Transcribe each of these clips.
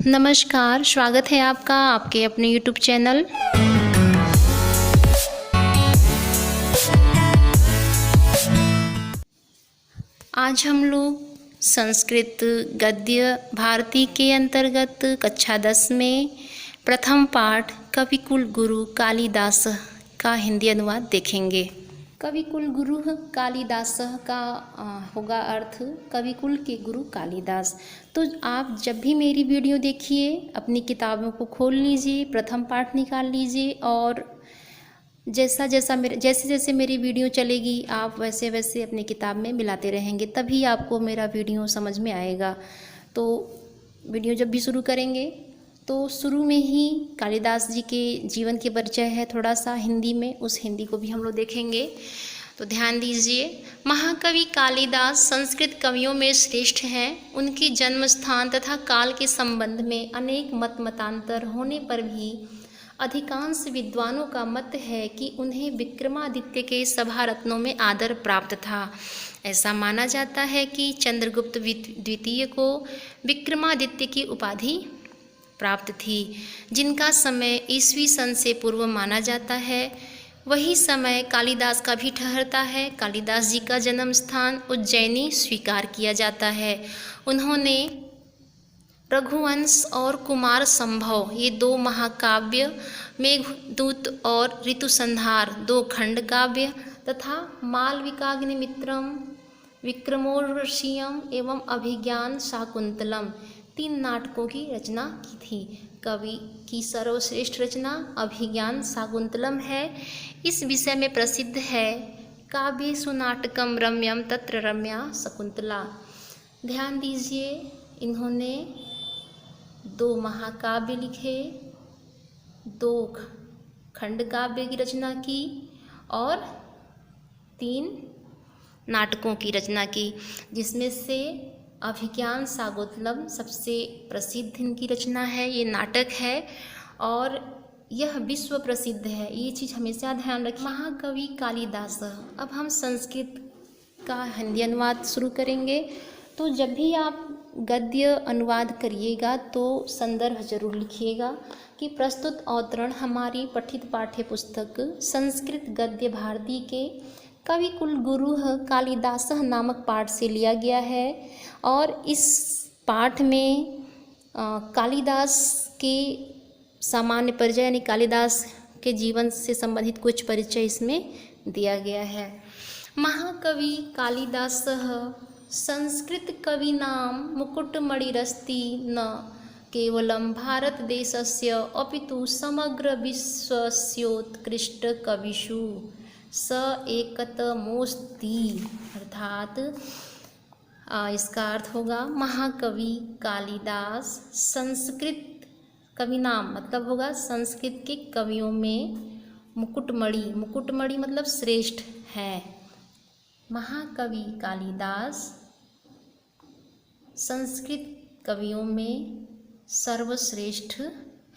नमस्कार, स्वागत है आपका आपके अपने यूट्यूब चैनल। आज हम लोग संस्कृत गद्य भारती के अंतर्गत कक्षा 10 में प्रथम पाठ कविकुल गुरु कालिदास का हिंदी अनुवाद देखेंगे। कविकुल गुरु कालिदास का होगा अर्थ कविकुल के गुरु कालिदास। तो आप जब भी मेरी वीडियो देखिए अपनी किताबों को खोल लीजिए, प्रथम पाठ निकाल लीजिए और जैसे जैसे मेरी वीडियो चलेगी आप वैसे वैसे अपनी किताब में मिलाते रहेंगे, तभी आपको मेरा वीडियो समझ में आएगा। तो वीडियो जब भी शुरू करेंगे तो शुरू में ही कालिदास जी के जीवन के परिचय है थोड़ा सा हिंदी में, उस हिंदी को भी हम लोग देखेंगे। तो ध्यान दीजिए। महाकवि कालिदास संस्कृत कवियों में श्रेष्ठ हैं। उनके जन्म स्थान तथा काल के संबंध में अनेक मतांतर होने पर भी अधिकांश विद्वानों का मत है कि उन्हें विक्रमादित्य के सभा रत्नों में आदर प्राप्त था। ऐसा माना जाता है कि चंद्रगुप्त द्वितीय को विक्रमादित्य की उपाधि प्राप्त थी, जिनका समय ईस्वी सन से पूर्व माना जाता है। वही समय कालिदास का भी ठहरता है। कालिदास जी का जन्म स्थान उज्जैनी स्वीकार किया जाता है। उन्होंने रघुवंश और कुमार संभव ये दो महाकाव्य, मेघदूत और ऋतुसंहार दो खंड काव्य तथा मालविकाग्निमित्रम, विक्रमोर्वशीयम एवं अभिज्ञान शाकुंतलम तीन नाटकों की रचना की थी। कवि की सर्वश्रेष्ठ रचना अभिज्ञान शाकुंतलम है। इस विषय में प्रसिद्ध है काव्य सुनाटकम रम्यम तत्र रम्या शकुंतला। ध्यान दीजिए, इन्होंने दो महाकाव्य लिखे, दो खंड काव्य की रचना की और तीन नाटकों की रचना की, जिसमें से अभिज्ञान शाकुंतलम सबसे प्रसिद्ध इनकी रचना है। ये नाटक है और यह विश्व प्रसिद्ध है, ये चीज़ हमेशा ध्यान रखें। महाकवि कालिदास। अब हम संस्कृत का हिंदी अनुवाद शुरू करेंगे। तो जब भी आप गद्य अनुवाद करिएगा तो संदर्भ जरूर लिखिएगा कि प्रस्तुत अवतरण हमारी पठित पाठ्य पुस्तक संस्कृत गद्य भारती के कविकुल गुरु कालिदास नामक पाठ से लिया गया है। और इस पाठ में कालिदास के सामान्य परिचय यानी कालिदास के जीवन से संबंधित कुछ परिचय इसमें दिया गया है। महाकवि कालिदास संस्कृत कवीनां मुकुटमणिरस्ति न केवलं भारतदेशस्य अपितु समग्र विश्वस्योत्कृष्ट कविषु स एकतमोऽस्ति। अर्थात इसका अर्थ होगा महाकवि कालिदास संस्कृत कविनाम मतलब होगा संस्कृत के कवियों में मुकुटमणि, मुकुटमणि मतलब श्रेष्ठ है। महाकवि कालिदास संस्कृत कवियों में सर्वश्रेष्ठ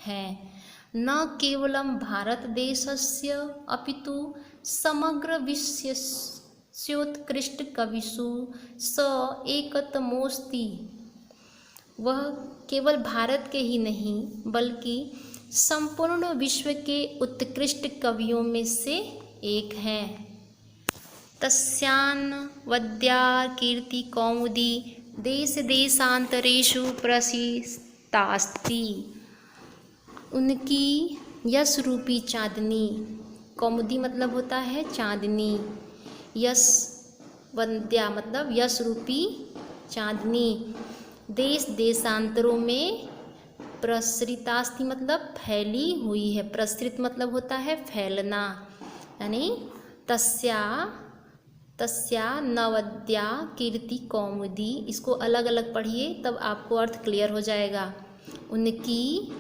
हैं। न केवलं भारत देशस्य अपितु समग्र विश्वस्योत्कृष्ट कविषु स एकतमोऽस्ति। वह केवल भारत के ही नहीं बल्कि संपूर्ण विश्व के उत्कृष्ट कवियों में से एक हैं। तस्यान्वद्या कीर्ति कौमुदी देश देशांतरेषु प्रसितास्ति। उनकी यश रूपी चांदनी, कौमुदी मतलब होता है चांदनी, यश वंद्या मतलब यश रूपी चांदनी देश देशांतरों में प्रसृतास्ति मतलब फैली हुई है। प्रसृत मतलब होता है फैलना, यानी तस्या नवद्या कीर्ति कौमुदी। इसको अलग अलग पढ़िए तब आपको अर्थ क्लियर हो जाएगा। उनकी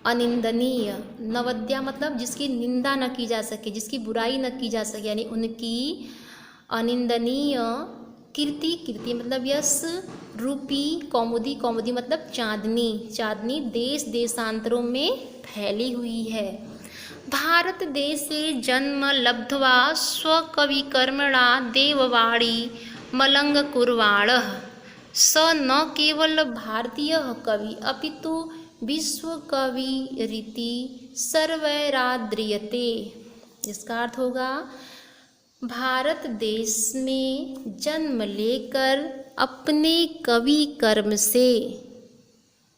अनिंदनीय, नवद्या मतलब जिसकी निंदा न की जा सके, जिसकी बुराई न की जा सके, यानी उनकी अनिंदनीय कीर्ति, कीर्ति मतलब यश रूपी कौमुदी, कौमुदी मतलब चांदनी, चांदनी देश देशांतरों में फैली हुई है। भारत देशे जन्म लब्ध्वा स्वकविकर्मणा देववाणी मलंग कुर्वाणः स न केवल भारतीय कवि अपितु विश्वकविरिति सर्वैराद्रियते। इसका अर्थ होगा भारत देश में जन्म लेकर अपने कवि कर्म से,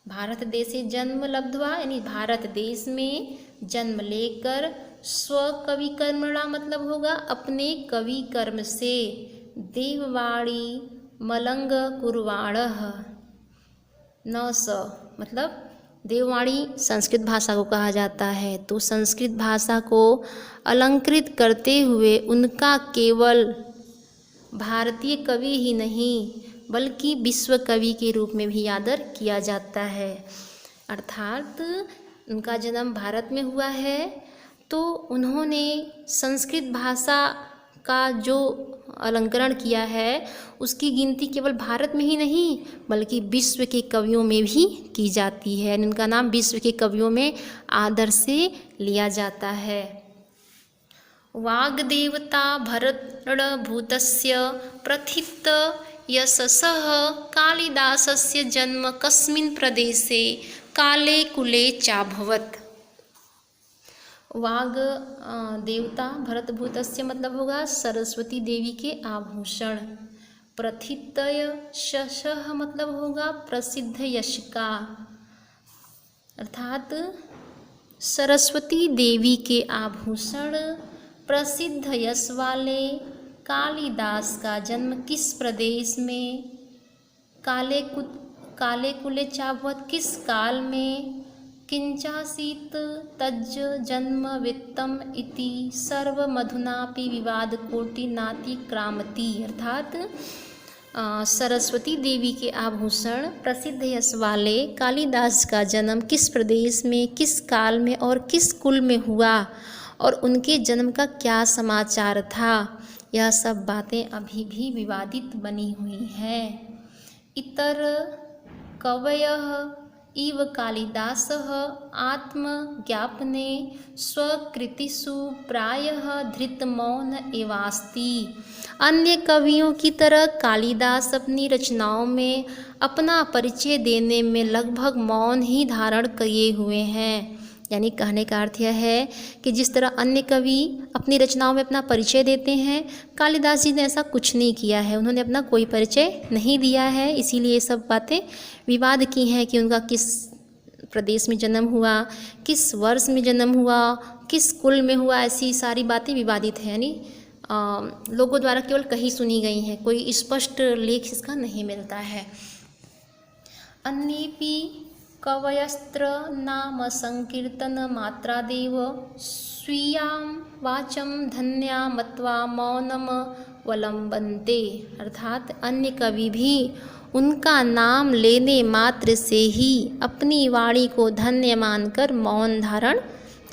भारत देशे जन्म लब्ध्वा यानी भारत देश में जन्म लेकर स्व कवि कर्मणा मतलब होगा अपने कवि कर्म से देववाणी मलंग कुर्वाणः न स मतलब देववाणी संस्कृत भाषा को कहा जाता है। तो संस्कृत भाषा को अलंकृत करते हुए उनका केवल भारतीय कवि ही नहीं बल्कि विश्व कवि के रूप में भी आदर किया जाता है। अर्थात उनका जन्म भारत में हुआ है तो उन्होंने संस्कृत भाषा का जो अलंकरण किया है उसकी गिनती केवल भारत में ही नहीं बल्कि विश्व के कवियों में भी की जाती है। उनका नाम विश्व के कवियों में आदर से लिया जाता है। वाग्देवता भरतभूतस्य प्रथित यशसः कालिदासस्य जन्म कस्मिन् प्रदेशे काले कुले चाभवत्। वाग देवता भरतभूतस्य मतलब होगा सरस्वती देवी के आभूषण। प्रथितय यशः मतलब होगा प्रसिद्ध यश का, अर्थात सरस्वती देवी के आभूषण प्रसिद्ध यश वाले कालिदास का जन्म किस प्रदेश में, काले कुले चाभवत् किस काल में, किंचासीत तज्ज जन्म वित्तम इति सर्वमधुनापि विवाद कोटि नातिक्रामति। अर्थात सरस्वती देवी के आभूषण प्रसिद्ध यश वाले कालिदास का जन्म किस प्रदेश में, किस काल में और किस कुल में हुआ और उनके जन्म का क्या समाचार था, यह सब बातें अभी भी विवादित बनी हुई हैं। इतर कवयः इव कालिदासः आत्मज्ञापने स्वकृतिषु प्रायः धृतमौन एवास्ति। अन्य कवियों की तरह कालिदास अपनी रचनाओं में अपना परिचय देने में लगभग मौन ही धारण किए हुए हैं। यानी कहने का अर्थ यह है कि जिस तरह अन्य कवि अपनी रचनाओं में अपना परिचय देते हैं, कालिदास जी ने ऐसा कुछ नहीं किया है। उन्होंने अपना कोई परिचय नहीं दिया है, इसीलिए ये सब बातें विवाद की हैं कि उनका किस प्रदेश में जन्म हुआ, किस वर्ष में जन्म हुआ, किस कुल में हुआ, ऐसी सारी बातें विवादित हैं। यानी लोगों द्वारा केवल कही सुनी गई हैं, कोई स्पष्ट लेख इसका नहीं मिलता है। अन्येपि कवयस्त्र नाम संकीर्तन मात्रादेव स्वीयां वाचं धन्या मत्वा मौनम वलंबन्ते। अर्थात अन्य कवि भी उनका नाम लेने मात्र से ही अपनी वाणी को धन्य मानकर मौन धारण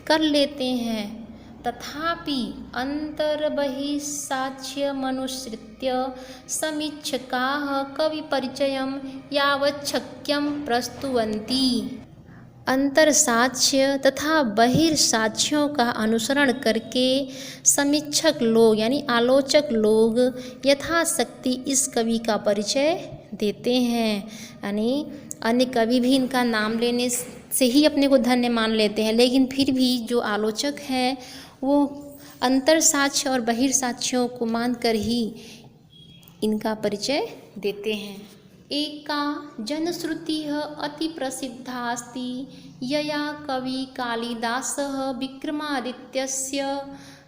कर लेते हैं। तथापि अंतर्बहिस्साक्ष्यमनुसृत्य समीक्षकाः कविपरिचयं यावच्छक्यं प्रस्तुवन्ति। अंतरसाक्ष्य तथा बहिर्साक्ष्यों का अनुसरण करके समीक्षक लोग यानी आलोचक लोग यथाशक्ति इस कवि का परिचय देते हैं। यानी अन्य कवि भी इनका नाम लेने से ही अपने को धन्य मान लेते हैं, लेकिन फिर भी जो आलोचक हैं वो अंतर साक्ष्य और बहिर्साक्ष्यों को मानकर ही इनका परिचय देते हैं। एका जनश्रुतिः अति प्रसिद्धास्ति यया कवि कालिदासः विक्रमादित्यस्य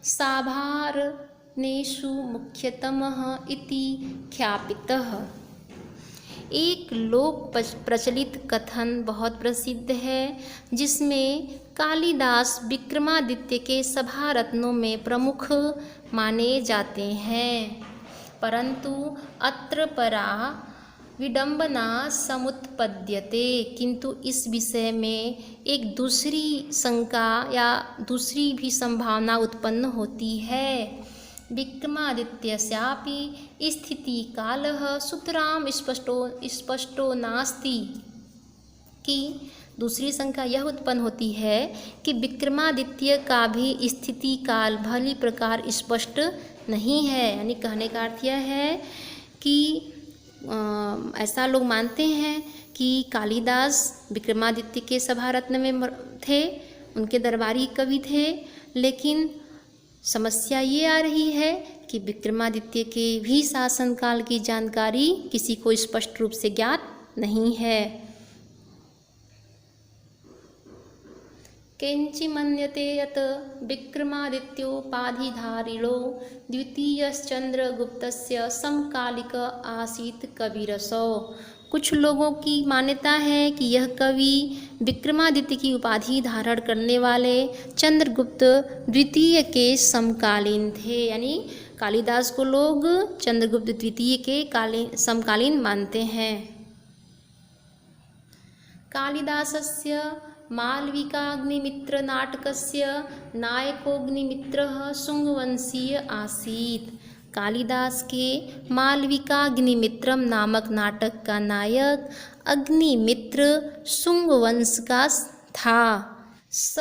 साभारणेषु मुख्यतमः इति ख्यापितः। एक लोक प्रचलित कथन बहुत प्रसिद्ध है जिसमें कालिदास विक्रमादित्य के सभा रत्नों में प्रमुख माने जाते हैं, परंतु अत्र परा विडंबना समुत्पद्यते। किंतु इस विषय में एक दूसरी शंका या दूसरी भी संभावना उत्पन्न होती है। विक्रमादित्यस्यापि स्थितिकालः सुतरां स्पष्टो नास्ति। कि दूसरी शंका यह उत्पन्न होती है कि विक्रमादित्य का भी स्थिति काल भली प्रकार स्पष्ट नहीं है। यानी कहने का अर्थ यह है कि ऐसा लोग मानते हैं कि कालिदास विक्रमादित्य के सभारत्न में थे, उनके दरबारी कवि थे, लेकिन समस्या ये आ रही है कि विक्रमादित्य के भी शासनकाल की जानकारी किसी को स्पष्ट रूप से ज्ञात नहीं है। केंचि मन्यते यत् विक्रमादित्योपाधिधारिणो द्वितीयश्चंद्रगुप्तस्य समकालिक आसीत् कविरसो। कुछ लोगों की मान्यता है कि यह कवि विक्रमादित्य की उपाधि धारण करने वाले चंद्रगुप्त द्वितीय के समकालीन थे, यानी कालिदास को लोग चंद्रगुप्त द्वितीय के समकालीन मानते हैं। कालिदासस्य मालविकाग्निमित्रनाटकस्य नायकोऽग्निमित्रः शुंगवंशीय आसीत्। कालिदास के मालविकाग्निमित्रम नामक नाटक का नायक अग्निमित्र शुंगवंश का था। स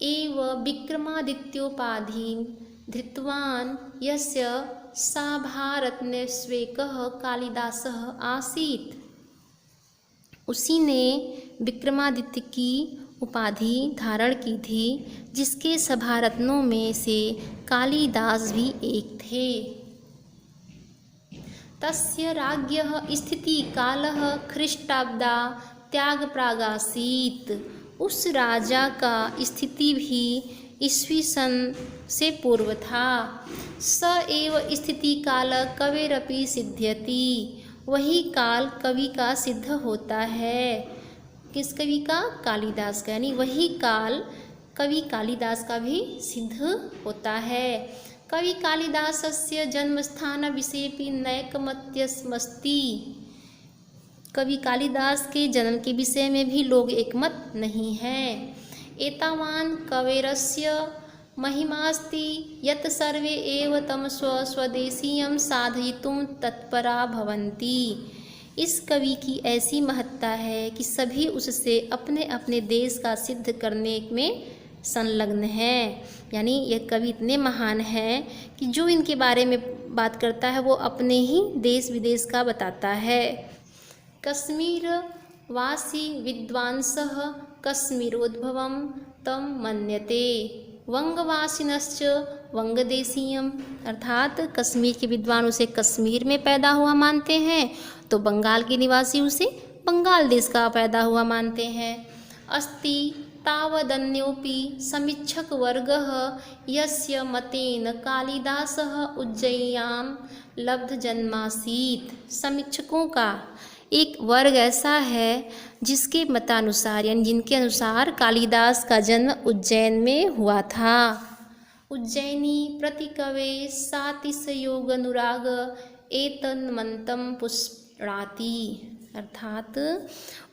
एव विक्रमादित्योपाधिं धृतवान् यस्य सभारत्नस्वेकः कालिदासः आसीत्। उसी ने विक्रमादित्य की उपाधि धारण की थी, जिसके सभारत्नों में से कालिदास भी एक थे। तस्य राज्ञः स्थितिकालः ख्रीष्टाब्दा त्यागप्रागासीत्। उस राजा का स्थिति भी ईस्वी सन से पूर्व था। स एव स्थितिकाल कवेरपि सिद्ध्यति। वही काल कवि का सिद्ध होता है। किस कवि का? कालिदास का, यानी वही काल कवि कालिदास का भी सिद्ध होता है। कवि कालिदासस्य जन्मस्थान विषयेपि नैकमत्यमस्ति। कवि कालिदास के जन्म के विषय में भी लोग एकमत नहीं हैं। एतावान् कवेरस्य महिमास्ति यत् सर्वे एव तं स्वदेशीयं साधयितुं तत्परा भवन्ति। इस कवि की ऐसी महत्ता है कि सभी उससे अपने अपने देश का सिद्ध करने में संलग्न हैं। यानी यह कवि इतने महान हैं कि जो इनके बारे में बात करता है वो अपने ही देश विदेश का बताता है। कश्मीर वासी विद्वांसः कश्मीरोद्भवं तं मन्यते वंगवासिनश्च वंगदेशीयम। अर्थात कश्मीर के विद्वान उसे कश्मीर में पैदा हुआ मानते हैं, तो बंगाल के निवासी उसे बंगाल देश का पैदा हुआ मानते हैं। अस्ति तावदन्योपि समीक्षक वर्गः यस्य मतेन कालिदासः उज्जयिन्यां लब्धजन्मासीत्। समीक्षकों का एक वर्ग ऐसा है जिसके मतानुसार, यानी जिनके अनुसार कालिदास का जन्म उज्जैन में हुआ था। उज्जैनी प्रतिकवे सातिशयोगनुराग एतन्मन्तं पुष्णाति। अर्थात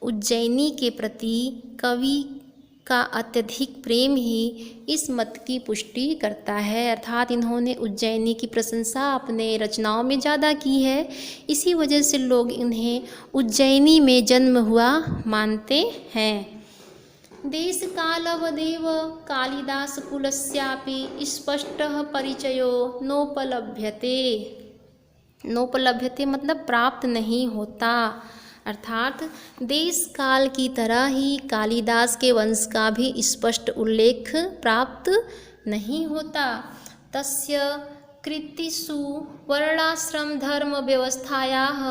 उज्जैनी के प्रति कवि का अत्यधिक प्रेम ही इस मत की पुष्टि करता है। अर्थात इन्होंने उज्जैनी की प्रशंसा अपने रचनाओं में ज़्यादा की है, इसी वजह से लोग इन्हें उज्जैनी में जन्म हुआ मानते हैं। देश कालवदेव कालिदास कुलस्यापि स्पष्टः परिचयो नोपलभ्यते। नोपलभ्यते मतलब प्राप्त नहीं होता। अर्थात देश काल की तरह ही कालिदास के वंश का भी स्पष्ट उल्लेख प्राप्त नहीं होता। तस्य कृतिषु वर्णाश्रम धर्म व्यवस्थायाः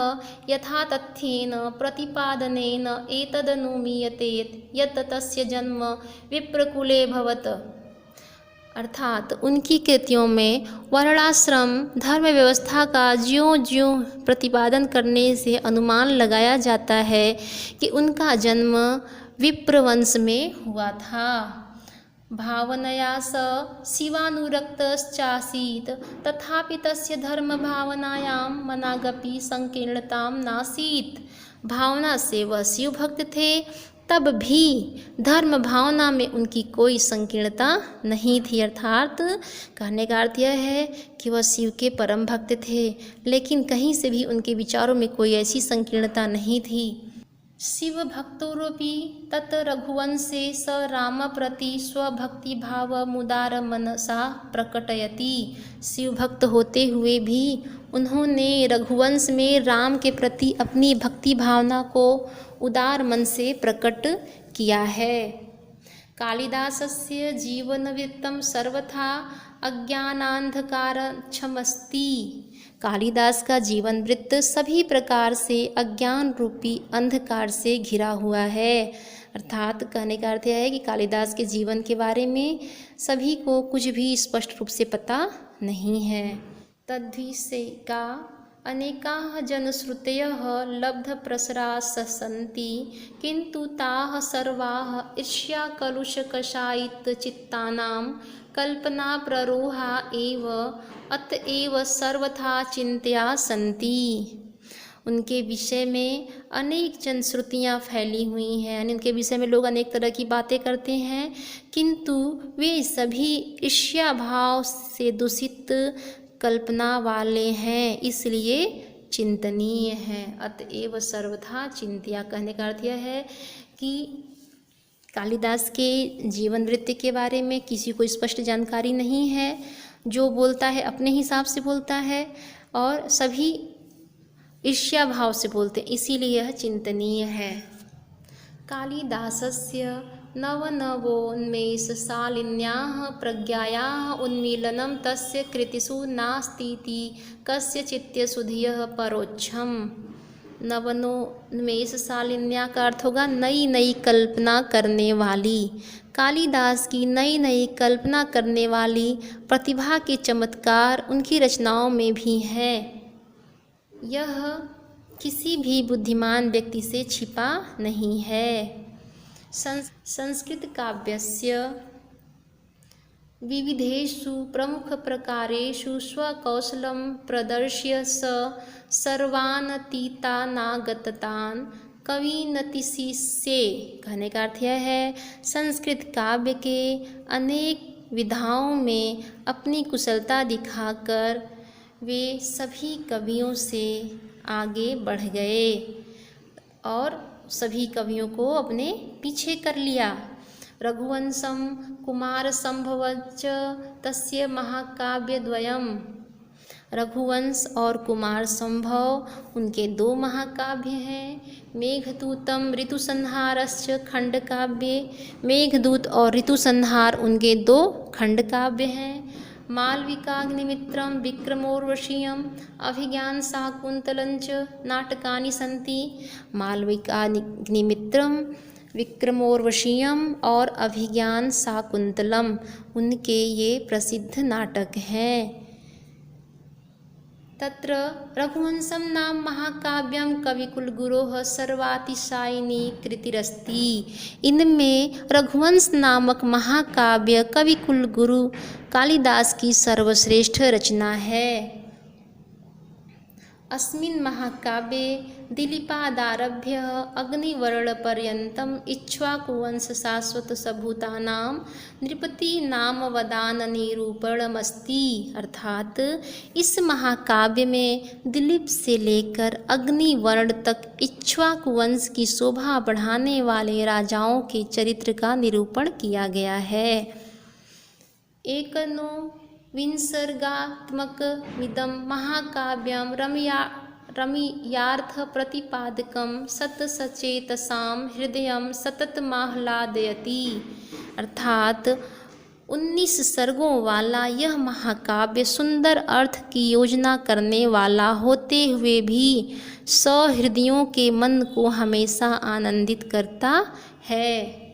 यथातथ्येन प्रतिपादनेन एतदनुमीयते यत् तस्य जन्म विप्रकुले भवत्। अर्थात उनकी कृतियों में वर्णाश्रम धर्म व्यवस्था का ज्यों ज्यों प्रतिपादन करने से अनुमान लगाया जाता है कि उनका जन्म विप्रवंश में हुआ था। भावनया स शिवानुरक्तश्चासीत् तथापि तस्य धर्म भावनायां मनागपि संकीर्णतां नासीत्। भावना से वह शिव भक्त थे, तब भी धर्म भावना में उनकी कोई संकीर्णता नहीं थी। अर्थात कहने का अर्थ यह है कि वह शिव के परम भक्त थे, लेकिन कहीं से भी उनके विचारों में कोई ऐसी संकीर्णता नहीं थी। शिव भक्तोरपि तत् रघुवंशे स राम प्रति स्वभक्तिभाव मुदार मनसा प्रकटयति। शिव भक्त होते हुए भी उन्होंने रघुवंश में राम के प्रति अपनी भक्ति भावना को उदार मन से प्रकट किया है। कालिदासस्य जीवनवृत्तं सर्वथा अज्ञानान्धकारच्छमस्ति। कालिदास का जीवन वृत्त सभी प्रकार से अज्ञान रूपी अंधकार से घिरा हुआ है। अर्थात कहने का अर्थ यह है कि कालिदास के जीवन के बारे में सभी को कुछ भी स्पष्ट रूप से पता नहीं है। तद्विषयका अनेकाः जनश्रुतयः लब्धप्रसराः सन्ति, किन्तु ताः सर्वाः ईर्ष्याकलुषकषायितचित्तानां कल्पनाप्ररोहा एव, अतएव सर्वथा चिंत्या सन्ति। उनके विषय में अनेक जनश्रुतियाँ फैली हुई हैं, यानी उनके विषय में लोग अनेक तरह की बातें करते हैं, किंतु वे सभी ईर्ष्या भाव से दूषित कल्पना वाले हैं, इसलिए चिंतनीय हैं। अतएव सर्वथा चिंत्या कहने का अर्थ यह है कि कालिदास के जीवन वृत्त के बारे में किसी को स्पष्ट जानकारी नहीं है। जो बोलता है अपने हिसाब से बोलता है और सभी ईर्ष्या भाव से बोलते हैं, इसीलिए यह चिंतनीय है। कालिदासस्य नवनवोन्मेषशालिन्याः प्रज्ञायाः उन्मीलनं तस्य कृतिषु नास्तीति कस्यचित्तसुधियः परोक्षम्। नवनोन्मेषशालिन्या का अर्थ होगा नई नई कल्पना करने वाली। कालिदास की नई नई कल्पना करने वाली प्रतिभा के चमत्कार उनकी रचनाओं में भी हैं। यह किसी भी बुद्धिमान व्यक्ति से छिपा नहीं है। संस्कृत काव्यस्य विविधेषु प्रमुख प्रकारेषु स्वकौशलं प्रदर्श्य सर्वानतीतानागतान् कविनतिशिष्ये। कहने का अर्थ यह है संस्कृत काव्य के अनेक विधाओं में अपनी कुशलता दिखाकर वे सभी कवियों से आगे बढ़ गए और सभी कवियों को अपने पीछे कर लिया। रघुवंशम कुमारसंभवच तस्य महाकाव्यद्वयम्। रघुवंश और कुमारसंभव उनके दो महाकाव्य हैं। मेघदूतम ऋतुसंहारश्च खंडकाव्ये। मेघदूत और ऋतुसंहार उनके दो खंडकाव्य हैं। मालविकाग्निमित्रं विक्रमोर्वशीयम् अभिज्ञानशाकुन्तलञ्च नाटकानि सन्ति। मालविकाग्निमित्रम विक्रमोर्वशीयम और अभिज्ञानशाकुन्तलम उनके ये प्रसिद्ध नाटक हैं। तत्र रघुवंशम नाम महाकाव्यम कविकुलगुरोः सर्वातिशायिनी कृतिरस्ति। इनमें रघुवंश नामक महाकाव्य कविकुलगुरु कालिदास की सर्वश्रेष्ठ रचना है। अस्मिन् महाकाव्ये दिलीपादारभ्य अग्निवर्णपर्यन्तम् इक्ष्वाकुवंशशाश्वतसभूतानां नृपतिनामवदाननिरूपणमस्ति। अर्थात इस महाकाव्य में दिलीप से लेकर अग्निवर्ण तक इक्ष्वाकुवंश की शोभा बढ़ाने वाले राजाओं के चरित्र का निरूपण किया गया है। एकनो विंसर्गात्मकमिदं महाकाव्यं रमणीयार्थप्रतिपादकं सतसचेतसां हृदयं सततमाह्लादयति। अर्थात 19 सर्गों वाला यह महाकाव्य सुंदर अर्थ की योजना करने वाला होते हुए भी सहृदयों के मन को हमेशा आनंदित करता है।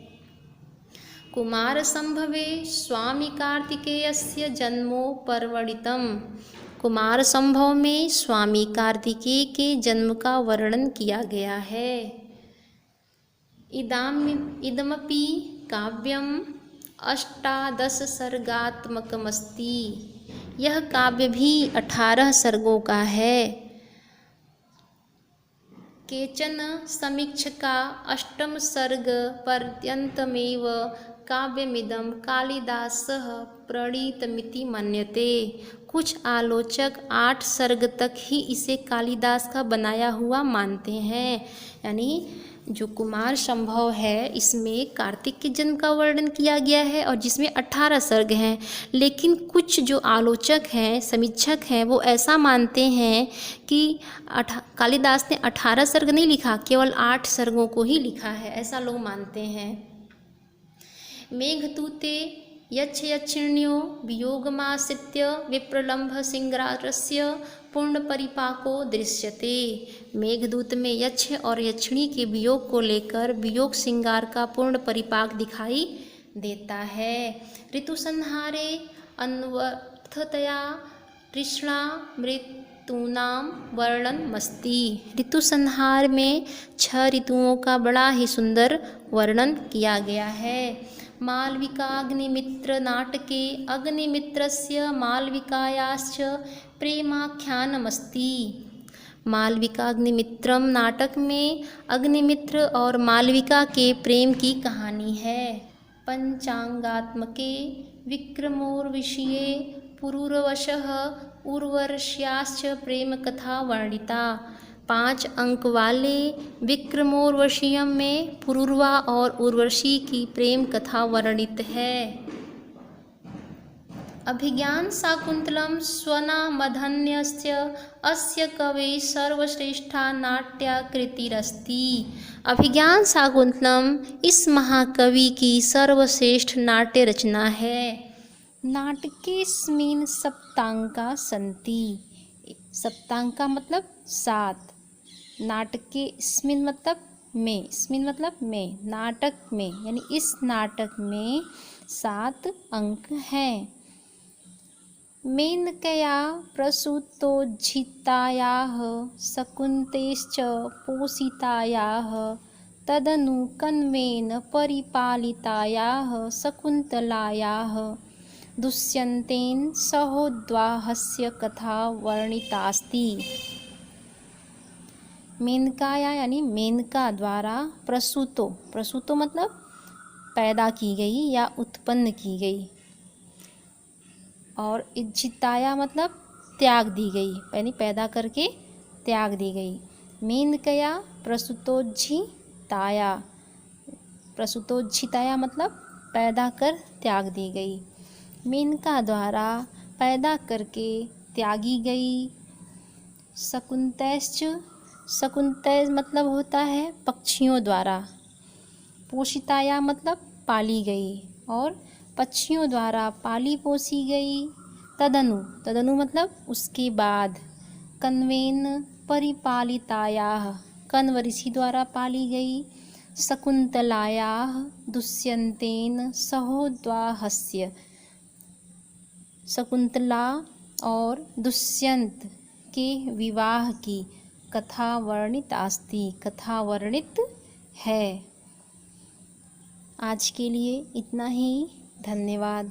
कुमारसंभवे स्वामी कार्तिकेयस्य जन्मोपर्वणितम्। कुमारसंभव में स्वामी कार्तिकेय के जन्म का वर्णन किया गया है। इदमपि काव्यम 18 सर्गात्मकमस्ति। यह काव्य भी 18 सर्गों का है। केचन समीक्षका 8 सर्ग पर्यन्तमेव काव्यमिदं कालिदासः प्रणीतमिति मन्यते। कुछ आलोचक 8 सर्ग तक ही इसे कालिदास का बनाया हुआ मानते हैं। यानी जो कुमार संभव है इसमें कार्तिक के जन्म का वर्णन किया गया है और जिसमें 18 सर्ग हैं। लेकिन कुछ जो आलोचक हैं, समीक्षक हैं, वो ऐसा मानते हैं कि कालिदास ने 18 सर्ग नहीं लिखा, केवल 8 सर्गों को ही लिखा है, ऐसा लोग मानते हैं। मेघदूते यक्षयक्षिण्यो वियोगमाश्रित्य विप्रलम्भ सिंगारस्य पूर्ण परिपाको दृश्यते। मेघदूत में यक्ष और यक्षिणी के वियोग को लेकर वियोग श्रृंगार का पूर्ण परिपाक दिखाई देता है। ऋतुसंहारे अन्वर्थतया तृष्णा ऋतूनां वर्णनमस्ति। ऋतुसंहार में 6 ऋतुओं का बड़ा ही सुंदर वर्णन किया गया है। मालविकाग्निमित्र नाटके अग्निमित्रस्य मालविकायाश्च प्रेमाख्यानमस्ति। मालविकाग्निमित्रम नाटक में अग्निमित्र और मालविका के प्रेम की कहानी है। पंचांगात्मके विक्रमोर्विषये पुरूरवशः उर्वश्याश्च प्रेम कथा वर्णिता। 5 अंक वाले विक्रमोर्वशीयम में पुरूरवा और उर्वशी की प्रेम कथा वर्णित है। अभिज्ञान शाकुंतलम स्वनामधन्यस्य अस्य कवि सर्वश्रेष्ठा नाट्याकृतिरस्ति। अभिज्ञान शाकुंतलम इस महाकवि की सर्वश्रेष्ठ नाट्य रचना है। नाटकेस्मिन् सप्तांका सन्ति। सप्तांका मतलब 7। नाटकेस्मिन् मतलब में, स्मिन् मतलब में, नाटक में, यानी इस नाटक में 7 अंक हैं। मेनकया प्रसूतोज्झितायाः शकुन्तैश्च पोषितायाः तदनु कण्वेन परिपालितायाः शकुन्तलायाः दुष्यन्तेन सहोद्वाहस्य कथा वर्णितास्ति। मेनकाया यानी मेनका द्वारा प्रसूतो मतलब पैदा की गई या उत्पन्न की गई, और इज्जिताया मतलब त्याग दी गई, यानी पैदा करके त्याग दी गई। मेनकया प्रसूतोज्झिताया मतलब पैदा कर त्याग दी गई। मेनका द्वारा पैदा करके त्यागी गई। शकुन्तै मतलब होता है पक्षियों द्वारा। पोषिताया मतलब पाली गई और पक्षियों द्वारा पाली पोसी गई। तदनु मतलब उसके बाद। कण्वेन परिपालितायाः कण्व ऋषि द्वारा पाली गई। शकुन्तलायाः दुष्यन्तेन सहोद्वाहस्य शकुन्तला और दुष्यंत के विवाह की कथा कथा वर्णित है। आज के लिए इतना ही। धन्यवाद।